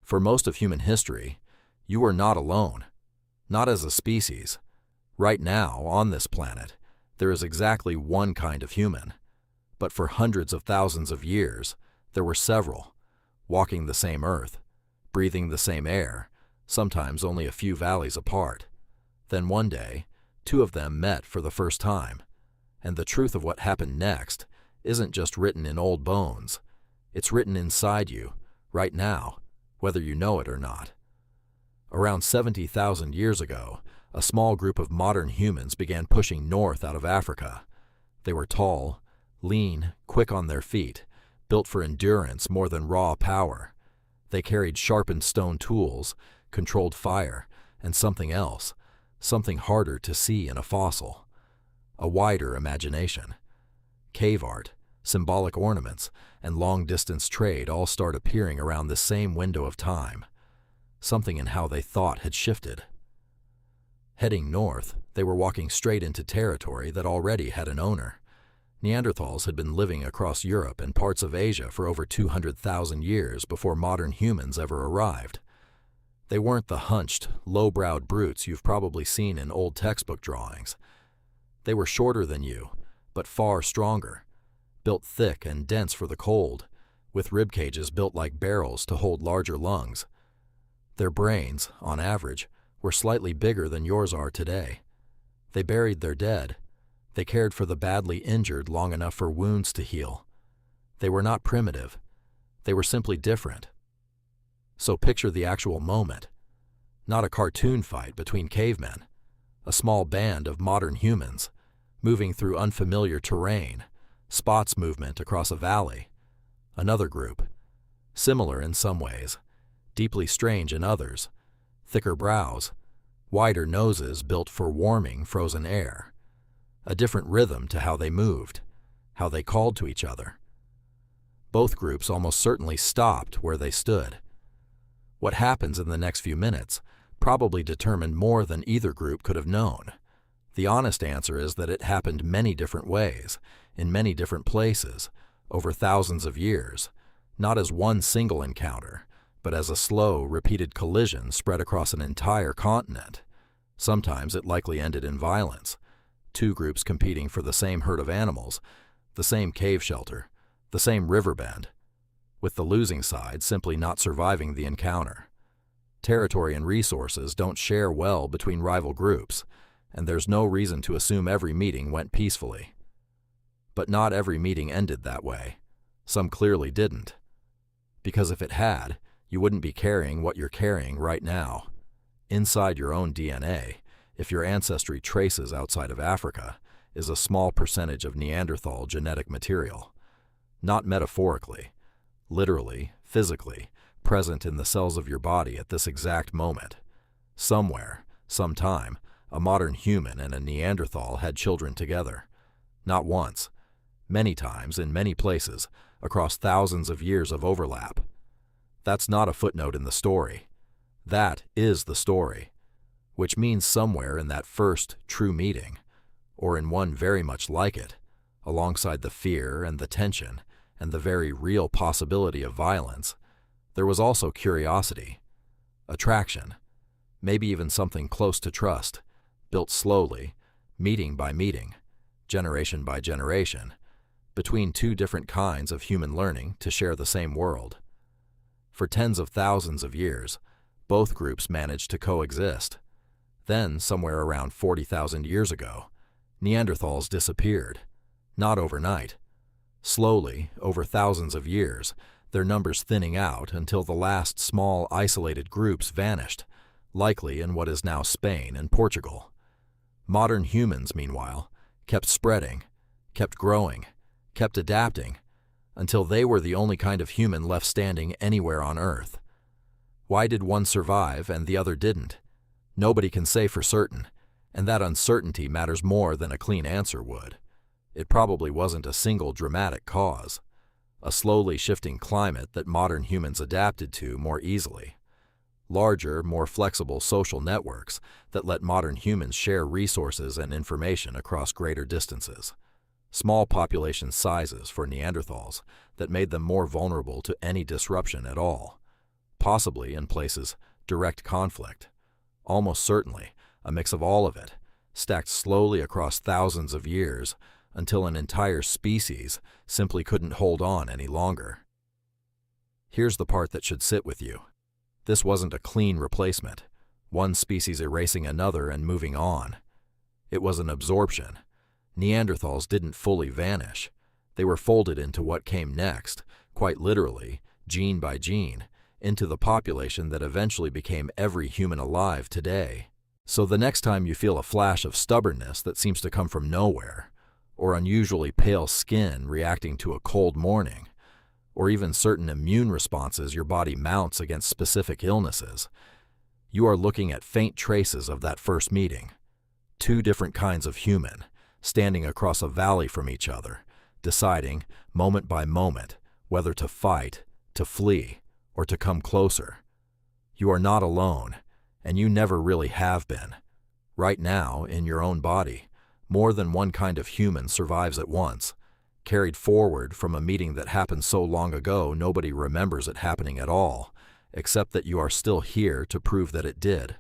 For most of human history, you are not alone. Not as a species. Right now, on this planet, there is exactly one kind of human. But for hundreds of thousands of years, there were several, walking the same earth, breathing the same air, sometimes only a few valleys apart. Then one day, two of them met for the first time, and the truth of what happened next isn't just written in old bones. It's written inside you, right now, whether you know it or not. Around 70,000 years ago, a small group of modern humans began pushing north out of Africa. They were tall, lean, quick on their feet, built for endurance more than raw power. They carried sharpened stone tools, controlled fire, and something else, something harder to see in a fossil. A wider imagination. Cave art, symbolic ornaments, and long-distance trade all start appearing around the same window of time. Something in how they thought had shifted. Heading north, they were walking straight into territory that already had an owner. Neanderthals had been living across Europe and parts of Asia for over 200,000 years before modern humans ever arrived. They weren't the hunched, low-browed brutes you've probably seen in old textbook drawings. They were shorter than you, but far stronger, built thick and dense for the cold, with rib cages built like barrels to hold larger lungs. Their brains, on average, were slightly bigger than yours are today. They buried their dead. They cared for the badly injured long enough for wounds to heal. They were not primitive. They were simply different. So picture the actual moment. Not a cartoon fight between cavemen. A small band of modern humans, moving through unfamiliar terrain, spots movement across a valley. Another group, similar in some ways, deeply strange in others, thicker brows, wider noses built for warming frozen air. A different rhythm to how they moved, how they called to each other. Both groups almost certainly stopped where they stood. What happens in the next few minutes probably determined more than either group could have known. The honest answer is that it happened many different ways, in many different places, over thousands of years, not as one single encounter, but as a slow, repeated collision spread across an entire continent. Sometimes it likely ended in violence, two groups competing for the same herd of animals, the same cave shelter, the same riverbed, with the losing side simply not surviving the encounter. Territory and resources don't share well between rival groups, and there's no reason to assume every meeting went peacefully. But not every meeting ended that way. Some clearly didn't. Because if it had, you wouldn't be carrying what you're carrying right now. Inside your own DNA, if your ancestry traces outside of Africa, is a small percentage of Neanderthal genetic material. Not metaphorically, literally, physically, present in the cells of your body at this exact moment. Somewhere, sometime, a modern human and a Neanderthal had children together. Not once, many times, in many places, across thousands of years of overlap. That's not a footnote in the story. That is the story, which means somewhere in that first true meeting, or in one very much like it, alongside the fear and the tension and the very real possibility of violence, there was also curiosity, attraction, maybe even something close to trust, built slowly, meeting by meeting, generation by generation, between two different kinds of human learning to share the same world. For tens of thousands of years, both groups managed to coexist. Then, somewhere around 40,000 years ago, Neanderthals disappeared. Not overnight. Slowly, over thousands of years, their numbers thinning out until the last small isolated groups vanished, likely in what is now Spain and Portugal. Modern humans, meanwhile, kept spreading, kept growing, kept adapting, until they were the only kind of human left standing anywhere on Earth. Why did one survive and the other didn't? Nobody can say for certain, and that uncertainty matters more than a clean answer would. It probably wasn't a single dramatic cause. A slowly shifting climate that modern humans adapted to more easily. Larger, more flexible social networks that let modern humans share resources and information across greater distances. Small population sizes for Neanderthals that made them more vulnerable to any disruption at all. Possibly, in places, direct conflict. Almost certainly, a mix of all of it, stacked slowly across thousands of years until an entire species simply couldn't hold on any longer. Here's the part that should sit with you. This wasn't a clean replacement, one species erasing another and moving on. It was an absorption. Neanderthals didn't fully vanish. They were folded into what came next, quite literally, gene by gene, into the population that eventually became every human alive today. So the next time you feel a flash of stubbornness that seems to come from nowhere, or unusually pale skin reacting to a cold morning, or even certain immune responses your body mounts against specific illnesses, you are looking at faint traces of that first meeting. Two different kinds of human, standing across a valley from each other, deciding, moment by moment, whether to fight, to flee, or to come closer. You are not alone, and you never really have been. Right now, in your own body, more than one kind of human survives at once, carried forward from a meeting that happened so long ago nobody remembers it happening at all, except that you are still here to prove that it did.